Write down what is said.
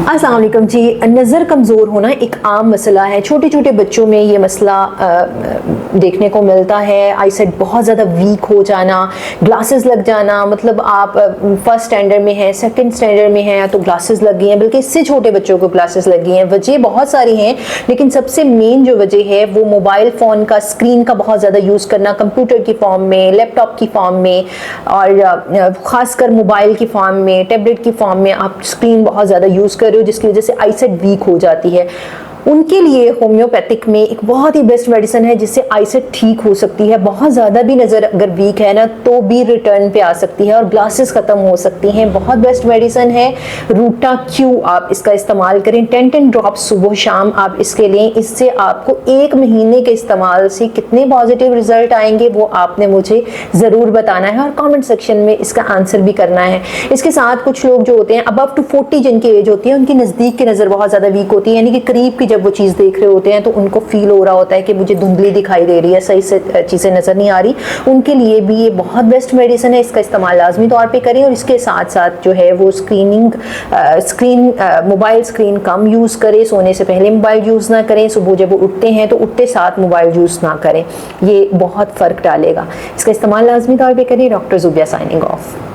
अस्सलाम वालेकुम जी। नज़र कमज़ोर होना एक आम मसला है। छोटे छोटे बच्चों में ये मसला देखने को मिलता है। आईसाइट बहुत ज़्यादा वीक हो जाना, ग्लासेस लग जाना, मतलब आप फर्स्ट स्टैंडर्ड में हैं, सेकंड स्टैंडर्ड में हैं तो ग्लासेस लग गई हैं, बल्कि इससे छोटे बच्चों को ग्लासेस लग गई हैं। वजह बहुत सारी हैं, लेकिन सबसे मेन जो वजह है वो मोबाइल फ़ोन का स्क्रीन का बहुत ज़्यादा यूज़ करना, कंप्यूटर की फॉर्म में, लैपटॉप की फॉर्म में, और ख़ासकर मोबाइल की फॉर्म में, टैबलेट की फॉर्म में आप स्क्रीन बहुत ज़्यादा यूज़ कर रहे हो, जिसकी वजह से आईसाइट वीक हो जाती है। उनके लिए होम्योपैथिक में एक बहुत ही बेस्ट मेडिसिन है जिससे आईसाइट ठीक हो सकती है। बहुत ज़्यादा भी नज़र अगर वीक है ना तो भी रिटर्न पे आ सकती है और ग्लासेस ख़त्म हो सकती हैं। बहुत बेस्ट मेडिसिन है रूटा क्यू। आप इसका इस्तेमाल करें, 10 ड्रॉप्स सुबह शाम आप इसके लें। इससे आपको 1 महीने के इस्तेमाल से कितने पॉजिटिव रिजल्ट आएंगे वो आपने मुझे ज़रूर बताना है और कॉमेंट सेक्शन में इसका आंसर भी करना है। इसके साथ कुछ लोग जो होते हैं अबव टू 40 जिनकी एज होती है, उनकी नज़दीक की नज़र बहुत ज़्यादा वीक होती है, यानी कि करीब की जब वो चीज़ देख रहे होते हैं तो उनको फील हो रहा होता है कि मुझे धुंधली दिखाई दे रही है, सही से चीज़ें नज़र नहीं आ रही। उनके लिए भी ये बहुत बेस्ट मेडिसिन है। इसका इस्तेमाल लाजमी तौर पे करें और इसके साथ साथ जो है वो मोबाइल स्क्रीन कम यूज़ करें। सोने से पहले मोबाइल यूज़ ना करें, सुबह जब वो उठते हैं तो उठते साथ मोबाइल यूज़ ना करें। ये बहुत फ़र्क डालेगा। इसका इस्तेमाल लाजमी तौर पर करें। Doctor Zubia signing off.